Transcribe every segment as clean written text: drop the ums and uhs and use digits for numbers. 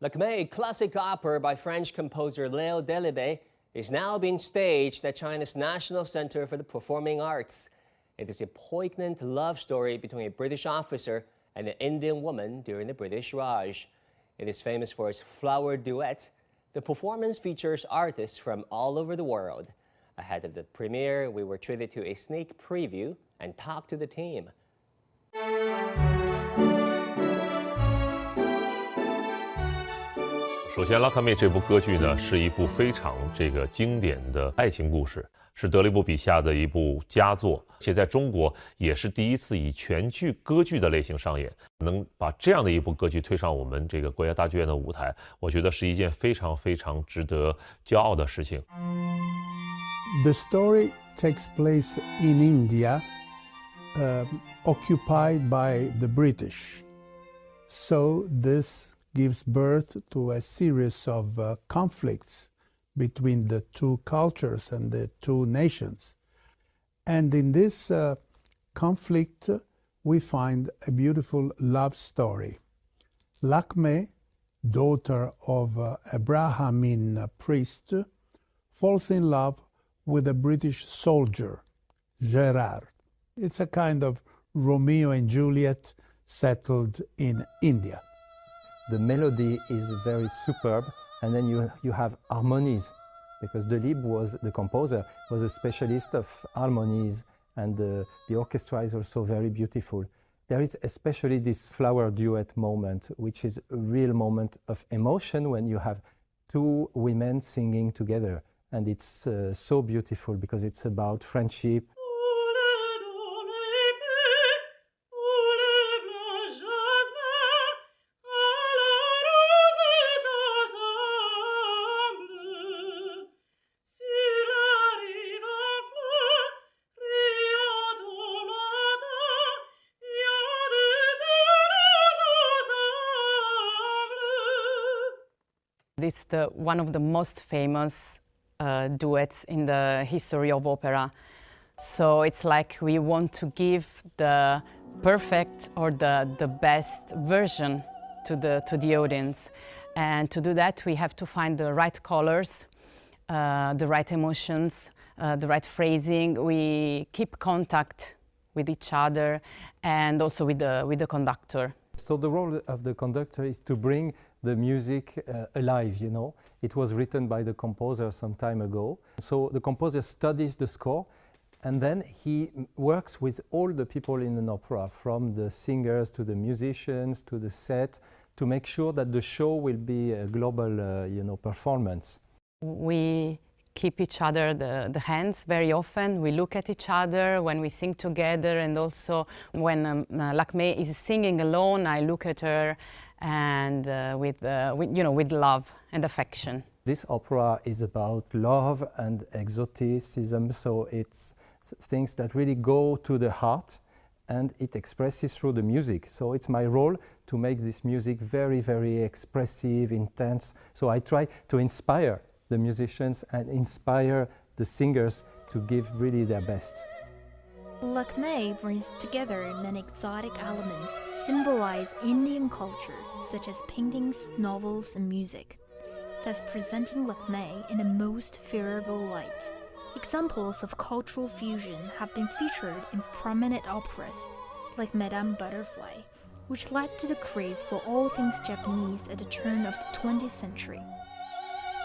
Lakmé, a classic opera by French composer Léo Delibes, is now being staged at China's National Center for the Performing Arts. It is a poignant love story between a British officer and an Indian woman during the British Raj. It is famous for its flower duet. The performance features artists from all over the world. Ahead of the premiere, we were treated to a sneak preview and talked to the team. 首先，《拉卡妹》这部歌剧呢，是一部非常经典的爱情故事，是德雷布笔下的一部佳作，且在中国也是第一次以全剧歌剧的类型上演。能把这样的一部歌剧推上我们国家大剧院的舞台，我觉得是一件非常值得骄傲的事情。The story takes place in India, occupied by the British. So this gives birth to a series of conflicts between the two cultures and the two nations. And in this conflict, we find a beautiful love story. Lakmé, daughter of a Brahmin priest, falls in love with a British soldier, Gerard. It's a kind of Romeo and Juliet settled in India. The melody is very superb, and then you have harmonies, because Delibes the composer was a specialist of harmonies, and the orchestra is also very beautiful. There is especially this flower duet moment, which is a real moment of emotion when you have two women singing together, and it's so beautiful because it's about friendship. It's one of the most famous duets in the history of opera. So it's like we want to give the perfect or the best version to the audience. And to do that, we have to find the right colors, the right emotions, the right phrasing. We keep contact with each other and also with the conductor. So the role of the conductor is to bring the music alive, you know. It was written by the composer some time ago. So the composer studies the score, and then he works with all the people in an opera, from the singers to the musicians to the set, to make sure that the show will be a global performance. We keep each other the hands very often. We look at each other when we sing together, and also when Lakmé is singing alone, I look at her and with love and affection. This opera is about love and exoticism, so it's things that really go to the heart, and it expresses through the music. So it's my role to make this music very expressive, intense. So I try to inspire the musicians and inspire the singers to give really their best. Lakmé brings together many exotic elements to symbolize Indian culture, such as paintings, novels, and music, thus presenting Lakmé in the most favorable light. Examples of cultural fusion have been featured in prominent operas, like Madame Butterfly, which led to the craze for all things Japanese at the turn of the 20th century.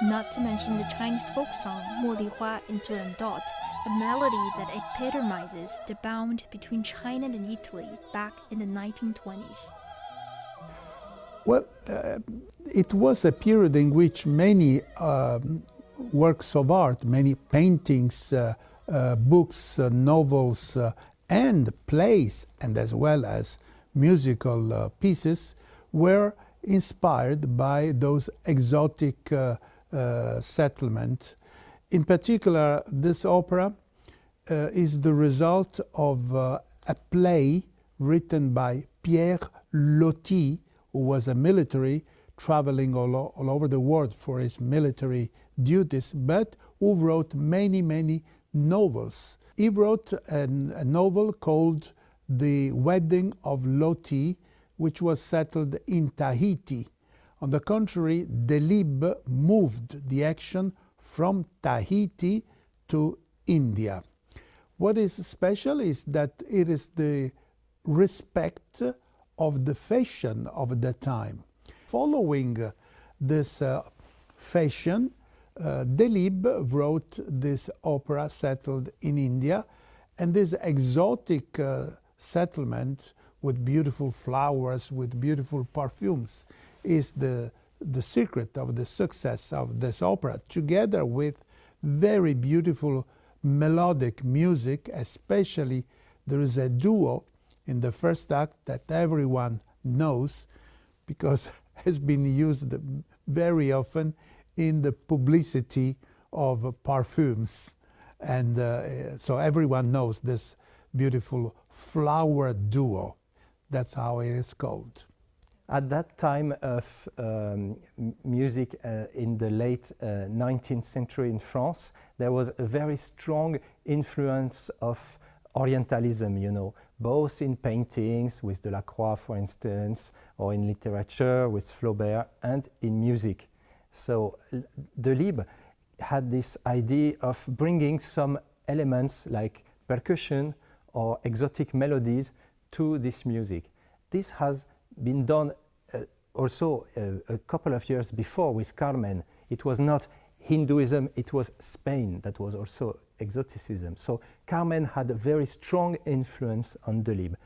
Not to mention the Chinese folk song "Mo Li Hua in Turandot," a melody that epitomizes the bond between China and Italy back in the 1920s. Well, it was a period in which many works of art, many paintings, books, novels, and plays, and as well as musical pieces, were inspired by those exotic settlement. In particular, this opera is the result of a play written by Pierre Loti, who was a military traveling all over the world for his military duties, but who wrote many novels. He wrote a novel called The Wedding of Loti, which was settled in Tahiti On the contrary, Delibes moved the action from Tahiti to India. What is special is that it is the respect of the fashion of the time. Following this fashion, Delibes wrote this opera settled in India, and this exotic settlement with beautiful flowers, with beautiful perfumes, is the secret of the success of this opera, together with very beautiful melodic music. Especially there is a duo in the first act that everyone knows because has been used very often in the publicity of perfumes, and so everyone knows this beautiful flower duo. That's how it is called. At that time of music in the late 19th century in France, there was a very strong influence of Orientalism, you know, both in paintings with Delacroix, for instance, or in literature with Flaubert, and in music. So Delibes had this idea of bringing some elements like percussion or exotic melodies to this music. This has been done also a couple of years before with Carmen. It was not Hinduism, it was Spain that was also exoticism. So Carmen had a very strong influence on Delibes.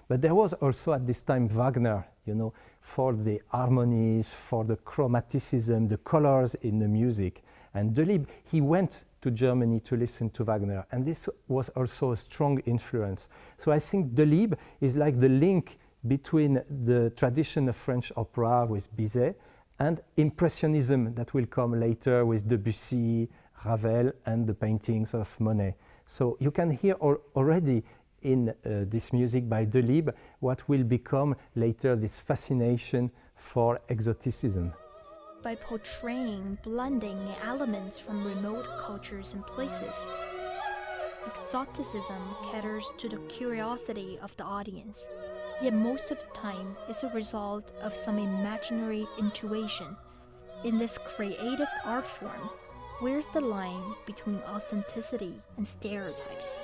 But there was also at this time Wagner, you know, for the harmonies, for the chromaticism, the colors in the music. And Delibes, he went to Germany to listen to Wagner, and this was also a strong influence. So I think Delibes is like the link between the tradition of French opera with Bizet and Impressionism that will come later with Debussy, Ravel, and the paintings of Monet. So you can hear already in this music by Delibes what will become later this fascination for exoticism. By portraying blending elements from remote cultures and places, exoticism caters to the curiosity of the audience, yet most of the time it's a result of some imaginary intuition. In this creative art form, where's the line between authenticity and stereotypes?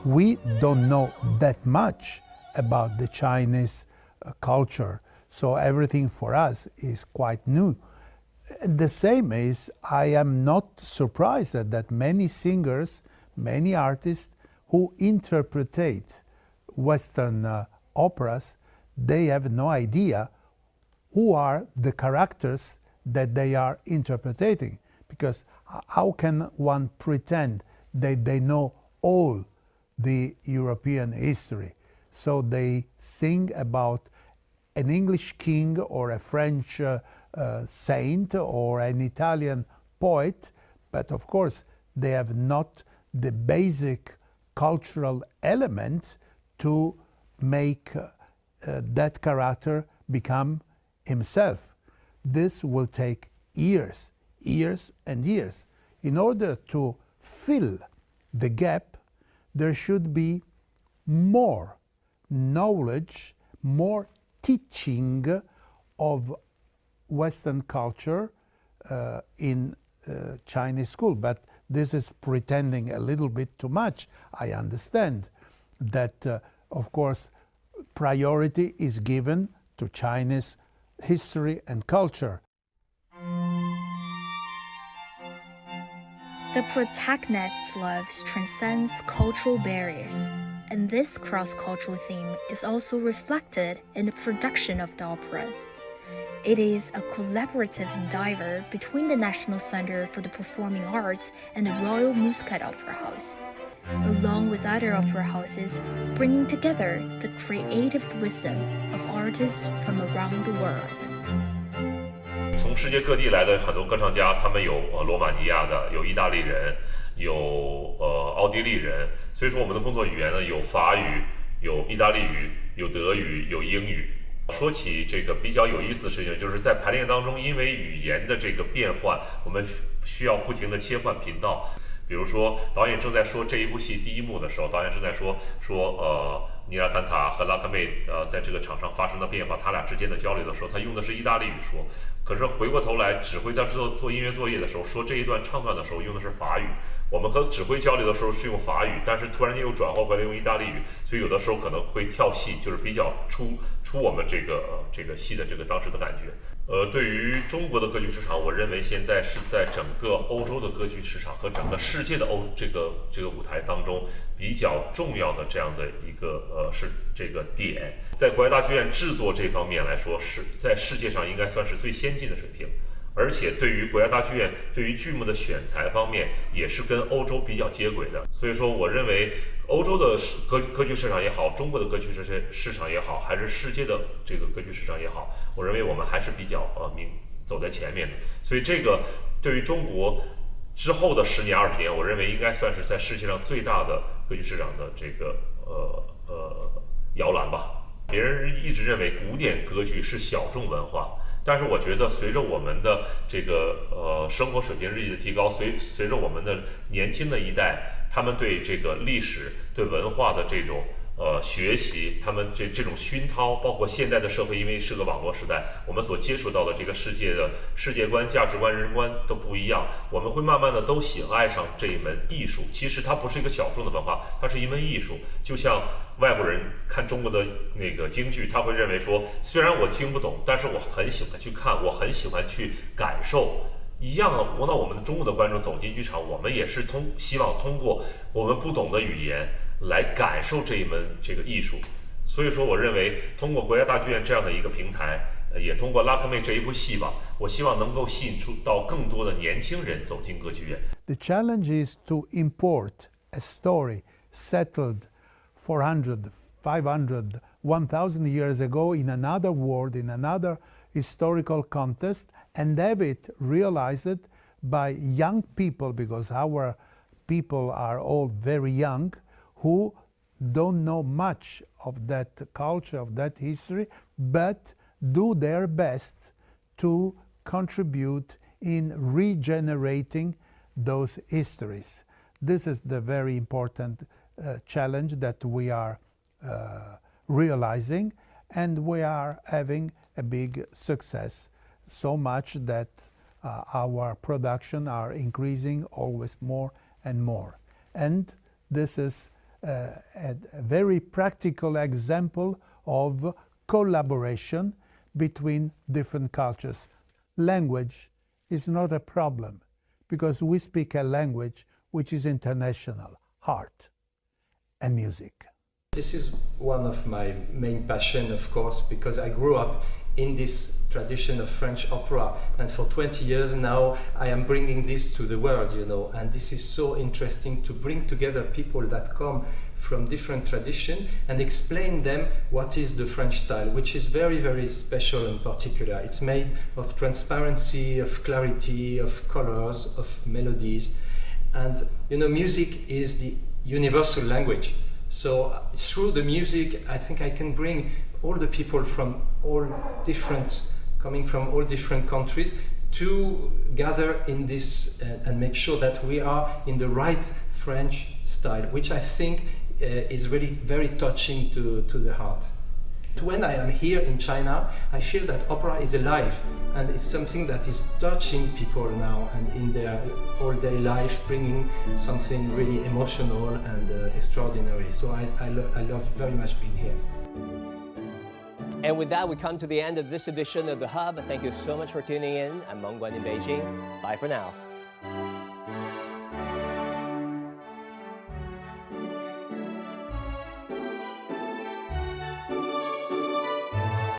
We don't know that much about the Chinese culture, so everything for us is quite new. The same is, I am not surprised that many singers, many artists who interpret Western operas, they have no idea who are the characters that they are interpreting, because how can one pretend that they know all the European history? So they sing about an English king or a French saint or an Italian poet, but of course they have not the basic cultural element to make that character become himself. This will take years, years and years. In order to fill the gap, there should be more knowledge, more teaching of Western culture in Chinese school. But this is pretending a little bit too much. I understand that, of course, priority is given to Chinese history and culture. The protagonist's love transcends cultural barriers, and this cross-cultural theme is also reflected in the production of the opera. It is a collaborative endeavor between the National Center for the Performing Arts and the Royal Muscat Opera House, along with other opera houses, bringing together the creative wisdom of artists from around the world. 从世界各地来的很多歌唱家，他们有罗马尼亚的，有意大利人，有奥地利人，所以说我们的工作语言呢有法语，有意大利语，有德语，有英语。说起这个比较有意思的事情，就是在排练当中，因为语言的这个变换，我们需要不停地切换频道。比如说，导演正在说这一部戏第一幕的时候，导演正在说尼拉坎塔和拉克妹在这个场上发生的变化，他俩之间的交流的时候，他用的是意大利语说，可是回过头来指挥在做音乐作业的时候说这一段唱段的时候用的是法语。我们和指挥交流的时候是用法语，但是突然间又转换过来用意大利语，所以有的时候可能会跳戏，就是比较出我们这个戏的这个当时的感觉。对于中国的歌剧市场，我认为现在是在整个欧洲的歌剧市场和整个世界的这个舞台当中比较重要的这样的一个是这个点，在国家大剧院制作这方面来说，是在世界上应该算是最先进的水平。而且对于国家大剧院对于剧目的选材方面，也是跟欧洲比较接轨的。所以说，我认为欧洲的歌剧市场也好，中国的歌剧市场也好，还是世界的这个歌剧市场也好，我认为我们还是比较走在前面的。所以这个对于中国之后的10年、20年，我认为应该算是在世界上最大的歌剧市场的这个摇篮吧。别人一直认为古典歌剧是小众文化。但是我觉得，随着我们的这个生活水平日益的提高，随着我们的年轻的一代，他们对这个历史、对文化的这种学习，他们这种熏陶，包括现代的社会，因为是个网络时代，我们所接触到的这个世界的世界观、价值观、人观都不一样，我们会慢慢的都爱上这一门艺术。其实它不是一个小众的文化，它是一门艺术。就像外国人看中国的那个京剧，他会认为说，虽然我听不懂，但是我很喜欢去看，我很喜欢去感受。一样啊，那我们的中国的观众走进剧场，我们也是希望通过我们不懂的语言来感受这一门这个艺术。所以说，我认为通过国家大剧院这样的一个平台，也通过拉克妹这一部戏吧，我希望能够吸引出到更多的年轻人走进歌剧院。The challenge is to import a story settled 400, 500, 1,000 years ago in another world, in another historical context, and have it realized by young people, because our people are all very young, who don't know much of that culture, of that history, but do their best to contribute in regenerating those histories. This is the very important challenge that we are realizing, and we are having a big success, so much that our production are increasing always more and more. And this is a very practical example of collaboration between different cultures. Language is not a problem, because we speak a language which is international, art and music. This is one of my main passions, of course, because I grew up in this tradition of French opera, and for 20 years now I am bringing this to the world, you know, and this is so interesting to bring together people that come from different traditions and explain them what is the French style, which is very, very special and particular. It's made of transparency, of clarity, of colors, of melodies, and you know, music is the universal language. So through the music, I think I can bring all the people from coming from all different countries to gather in this and make sure that we are in the right French style, which I think is really very touching to the heart. When I am here in China, I feel that opera is alive, and it's something that is touching people now and in their all-day life, bringing something really emotional and extraordinary. So I love very much being here. And with that, we come to the end of this edition of The Hub. Thank you so much for tuning in. I'm Wang Guan in Beijing. Bye for now.